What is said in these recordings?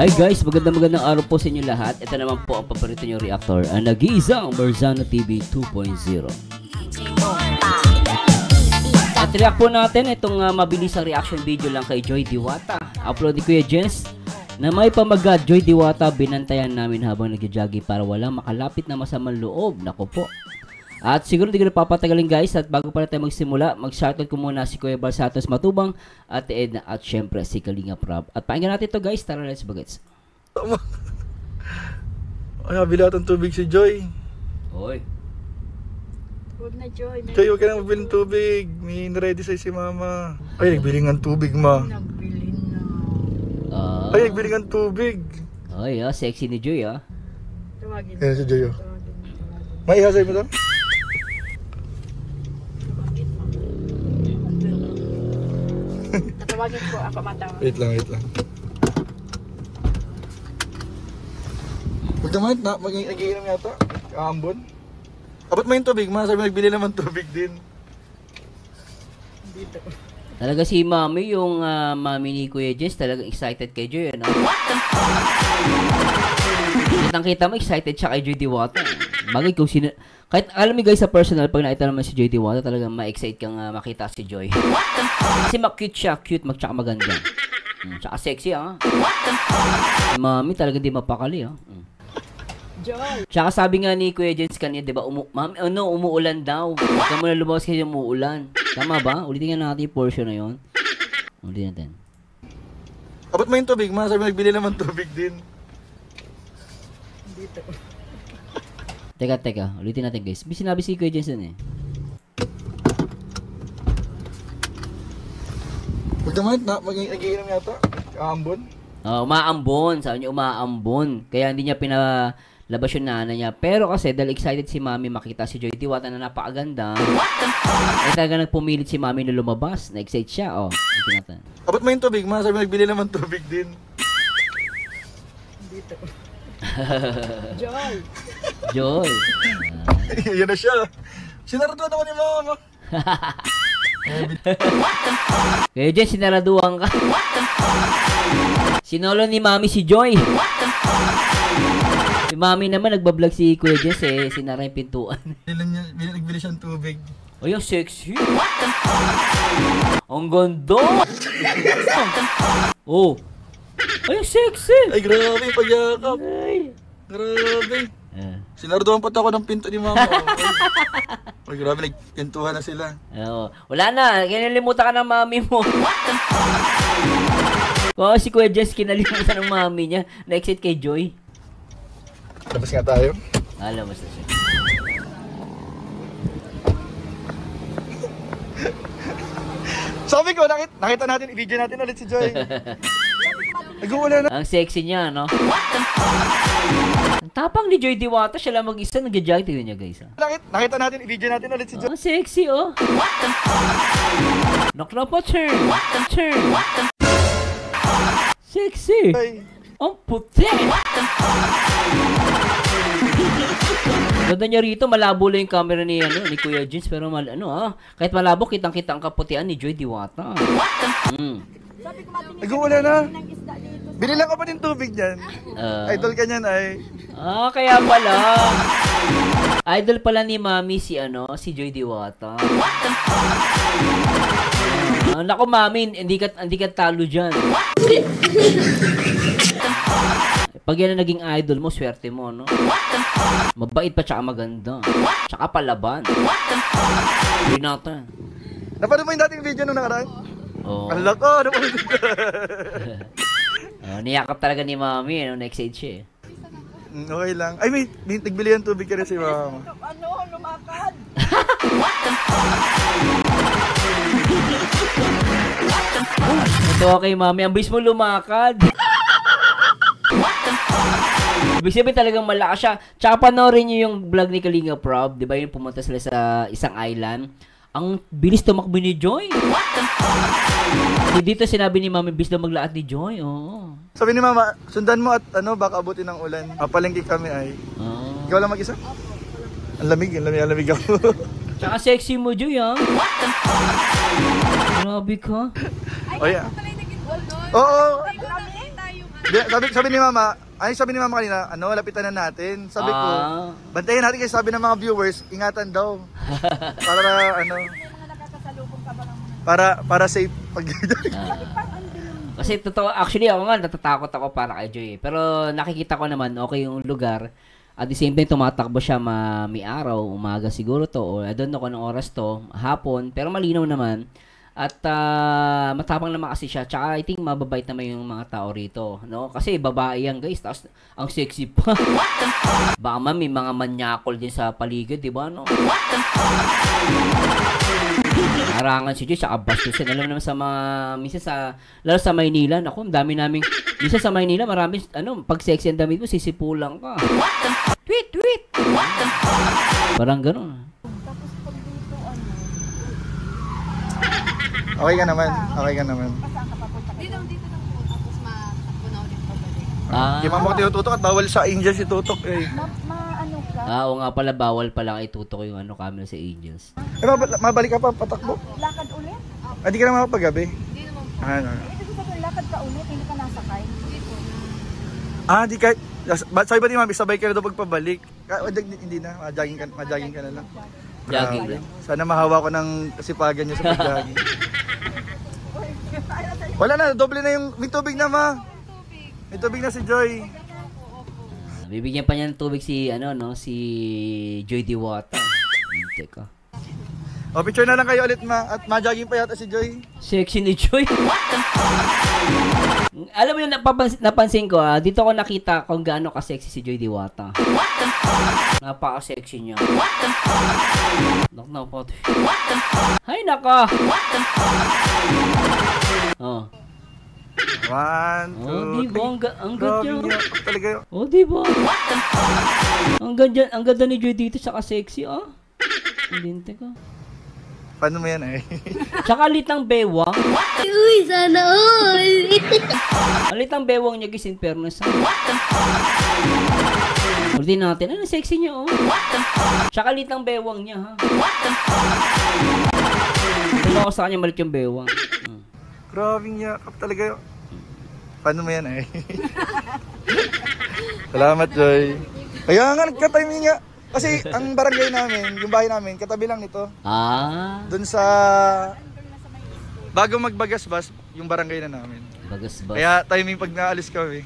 Hi guys, magandang araw po sa inyo lahat. Ito naman po ang paborito nyo reactor, ang nag-iisang Marzano TV 2.0. At react po natin itong mabilisang reaction video lang kay Joy Diwata. Upload ni Kuya Jens na may pamaga. Joy Diwata, binantayan namin habang nag-jogging para walang makalapit na masamang loob. Nako po. At siguro di ko na papatagalin guys, at bago pa tayo magsimula, mag-shoutout ko muna si Kuya Balsatos Matubang, Ate Edna, at syempre si Kalinga Prab. At pakinggan natin ito guys, tara let's bagets. Ay, nabila ng tubig si Joy. Oy. Huwag na Joy. Joy, huwag ka na mabili ng tubig. May ready sa'yo si Mama. Ay, nagbili ng tubig ma. Nagbili na. Ay, nagbili ng tubig. Ay, sexy ni Joy Tawagin. Yan si Joy. May ihasay mo to? Tatawagin ko ako matawag. Wait lang. Huwag naman, mag-iinom yata. Kaambon. Abot mo yung tubig, ma. Sabi nagbili naman tubig din. Dito. Talaga si Mami, yung Mami ni Kuya Jens, talagang excited kay Joy, ano? Kitang-kita mo, excited siya kay Joy Diwata. Bagay kung sino... Kahit alam mo guys sa personal, pag nakita naman si Joy Diwata, talagang ma-excite kang makita si Joy. Kasi cute siya, cute, tsaka maganda. Tsaka sexy, Si Mami talaga di mapakali, Joy! Tsaka sabi nga ni Kuya Jens kanina, di ba, Mami, umuulan daw. Huwag ka muna lumabas kasi umuulan. Tama ba? Ulitin nga natin yung portion na yun. Ulitin natin. Abot mo yung tubig, ma. Sabi nagbili naman tubig din. Dito. Teka. Ulitin natin guys. Sinabi si Kuya Jens eh. Huwag naman, mag-iinom yata. Kaambon. Umaambon. Sabi niya umaambon. Kaya hindi niya pinalabas yung nanay niya. Pero kasi dahil excited si Mami makita si Joy Diwata na napakaganda. Eh talaga nagpumilit si Mami na lumabas. Na-excite siya. Ulitin natin. Abot mo yung tubig, ma. Sabi nagbili naman tubig din. Dito. Joy! Joy. Yan na siya. Sinaraduan ako ni Mama. Kuya Jens, sinaraduan ka. Sinolo ni Mami si Joy. Si Mami naman nagbablog si Kuya Jens sinara yung pintuan. Nagbili siyang tubig. Ay, ang sexy. Ang ganda. Ay, ang sexy. Ay, grabe, pagyakap. Ay. Grabe. Sinardoan pa ako ng pinto ni Mama. Ay, grabe, nagpintuhan na sila. Wala na, kinalimutan ka ng Mami mo. Si Kuya Jens kinalimutan ng Mami niya. Na-excite kay Joy. Labas nga tayo. Labas na siya. Sabi ko, nakita natin, i-video natin ulit si Joy. Nag-uula na. Ang sexy niya, no? Ang tapang ni Joy Diwata, siya lang mag-isa, nag-jog. Tignan niya, guys. Nakita natin, i-video natin ulit si Joy. Ang sexy, Knock pa, turn. Sexy. Ay. Ang puti. Ganda niya rito, malabo lang yung camera ni Kuya Jens, pero kahit malabo, kitang-kita ang kaputian ni Joy Diwata. Nag-uula na. Bili lang ka pa din tubig dyan. Idol ka niyan ay. Kaya pala. Idol pala ni Mami si Joy Diwata. Naku Mami, hindi ka talo dyan. Pag yan ang naging idol mo, swerte mo, no? Mabait pa, tsaka maganda. Tsaka palaban. Binata. Napanood mo yung dating video nung nakaraan? Ang lako, napanood ko. Niyakap talaga ni Mami, na-excite siya Okay lang. Ay, may nagbili yung tubig ka rin si Mama. Lumakad! Ito kay Mami, ang bilis mo lumakad. Ibig sabihin talagang malakas siya. Tsaka panoorin niyo yung vlog ni Kalinga Prab. Di ba yung pumunta sila sa isang island? Ang bilis tumakbo ni Joy. Dito sinabi ni Mami, bilis daw maglaat ni Joy. Sabi ni Mama, sundan mo at baka abutin ng ulan. Papalengke kami ay. Ikaw lang mag-isa? Ang lamig ako. Tsaka sexy mo, Joy, Grabe ka. Oh, yeah. Oo. Sabi ni Mama, sabi ni Mama kanina, lapitan na natin. Sabi ko, bantayan natin kasi sabi ng mga viewers, ingatan daw. Para safe pag Kasi totoo, actually ako nga natatakot ako para kay Joy. Pero nakikita ko naman okay yung lugar. At the same time tumatakbo siya may araw, umaga siguro to or I don't know kung anong oras to, hapon, pero malinaw naman. At matapang naman kasi siya. Tsaka I think mababait naman yung mga tao rito, no? Kasi babae yan, guys. Tapos ang sexy pa. Baka man may mga manyakol din sa paligid, di ba, no? Harangan si Joy, saka bastusin. Alam naman sa mga, minsan lalo sa Maynila, naku, ang dami naming, minsan sa Maynila, marami, pag sexy ang damit mo, sisipulang ka. Tweet, tweet. Parang ganun. Tapos pag dito, Okay ka naman. saan ka papunta? Dito lang po. Tapos matakbo na ulit pabalik. Di Mama ko tinututok at bawal sa Angel si Tutok eh. Ano ka? Oo nga pala, bawal pala itutok yung camera sa Angels. Mabalik ka pa, patakbo. Lakad ulit? Di ka naman paggabi. Hindi naman po. Ibig sabihin, lakad ka ulit, hindi ka nasakay. Hindi po. Di ka, sabi ba ni Mami, sabay ka na daw pagpabalik. Hindi na, ma-jogging ka na lang. Jogging lang. Sana mahawa ko ng kasipagan niyo sa pag-jogging. Wala na, doble na yung, may tubig na Ma. May tubig na si Joy. Bibigyan pa niya ng tubig si Joy Diwata. Teka. Picture na lang kayo ulit Ma. At ma-jogging pa yata si Joy. Sexy ni Joy. Alam mo yun, napansin ko, dito ko nakita kung gaano ka-sexy si Joy Diwata. Napaka-sexy niya. Hay naka! Oh. 1, 2, diba? Ang ganda. Talaga yun. Diba? Ang ganda ni Joy dito, saka sexy, Hindi ka. Paano mo yan Tsaka litang bewang. Uy, sana all! Litang bewang niya guys, in fairness. Ulitin natin. Sexy niya, Tsaka litang bewang niya, ha. Tignan ko sa kanya malit yung bewang. Grabing yakap talaga yun. Paano mo yan Salamat Joy. Kaya nga nagka-timing nga. Kasi ang barangay namin, yung bahay namin, katabi lang nito. Doon sa bago magbagasbas, yung barangay na namin. Bagasbas. Kaya timing pag naalis kami.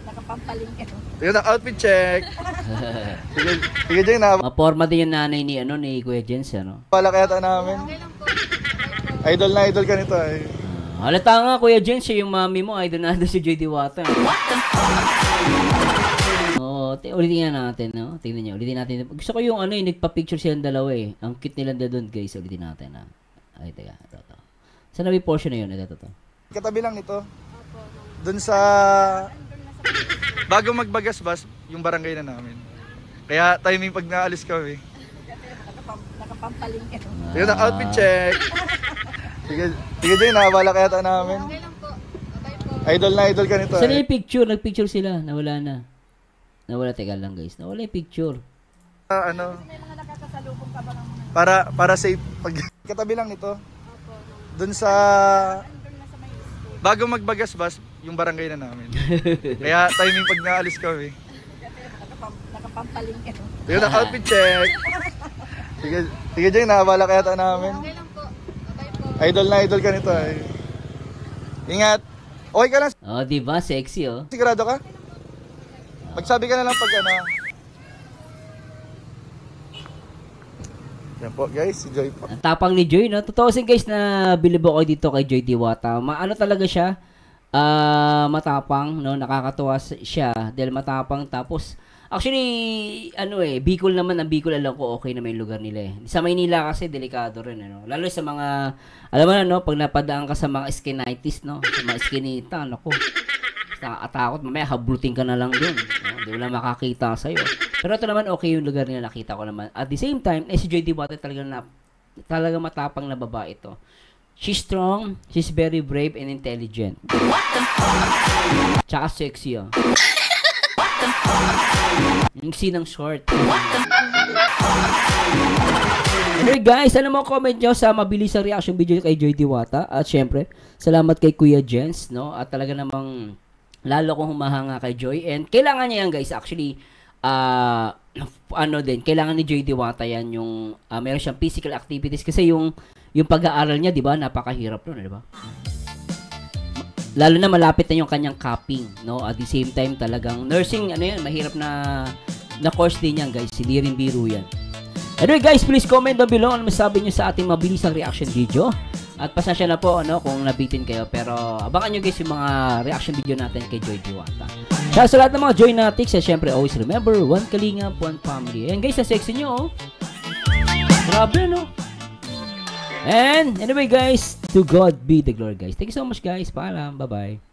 Nakapampaling ka. Yun ang outfit check. Sige Joy na. Maporma din yung nanay ni Kuya Jens, Wala kaya namin. Idol na idol ka nito Halata nga Kuya Jens, yung mami mo, idol na si Joy Diwata. Ulitin natin, Tingnan niyo, ulitin natin. Gusto ko yung nagpa-picture silang dalawa Ang cute nila doon, guys. Ulitin natin, Ay, teka. Ito. Saan na may portion na yun? Ito. Katabi lang nito. Doon sa bago magbagasbas, yung barangay na namin. Kaya timing pag naalis kami. Nakapampaling ka. Yun ang outfit check. Sige Joy, nakabala kaya namin. Okay lang po. Bye po. Idol na idol ka nito Saan yung picture? Nagpicture sila. Nawala na. Teka lang guys. Nawala yung picture. May mga nakakasalubong ka ba ng para safe pag katabi lang nito. Doon sa bago magbagasbas, yung barangay na namin. Kaya timing pag naalis kami. nakapampaling ka. Yun ang outfit check. Sige Joy, nakabala kaya namin. Okay lang po. Bye po. Idol na idol ka nito Ingat. Okay ka lang? Diba? Sexy, Sigurado ka? Magsabi ka na lang pag Yan po guys, si Joy po. Ang tapang ni Joy, Totoo guys na bilib ako dito kay Joy Diwata. Talaga siya? Matapang, Nakakatuwa siya dahil matapang. Tapos, actually, Bicol naman. Ang Bicol, alam ko, okay na may lugar nila Sa Maynila kasi, delikado rin, Lalo sa mga, alam mo na, pag napadaan ka sa mga skinitis, Sa mga skinita, nakakatakot, mamaya hablutin ka na lang doon. Hindi mo lang makakita sa'yo. Pero ito naman, okay yung lugar nila, nakita ko naman. At the same time, si Joy Diwata talaga matapang na babae ito. She's strong, she's very brave and intelligent. Tsaka sexy, Yung sinang short. Anyway guys, ano mo comment nyo sa mabilisang reaction video kay Joy Diwata? At syempre, salamat kay Kuya Jens, At talaga namang lalo kong humahanga kay Joy. And kailangan niya yan, guys. Actually, kailangan ni Joy Diwata yan yung meron siyang physical activities kasi yung pag-aaral niya, 'di ba? Napakahirap noon, 'di ba? Lalo na malapit na yung kanyang capping, no? At the same time talagang nursing, mahirap na course din yan, guys. Hindi rin biro yan. Anyway, guys, please comment down below ano masabi niyo sa ating mabilisang reaction video. At pasensya na po kung nabitin kayo, pero abangan nyo guys yung mga reaction video natin kay Joy Diwata. Kaya sa lahat ng mga Joy Natics, syempre always remember, one Kalingap, one family. And guys, sa sexy nyo, grabe, no? And anyway guys, to God be the glory, guys. Thank you so much, guys. Paalam. Bye-bye.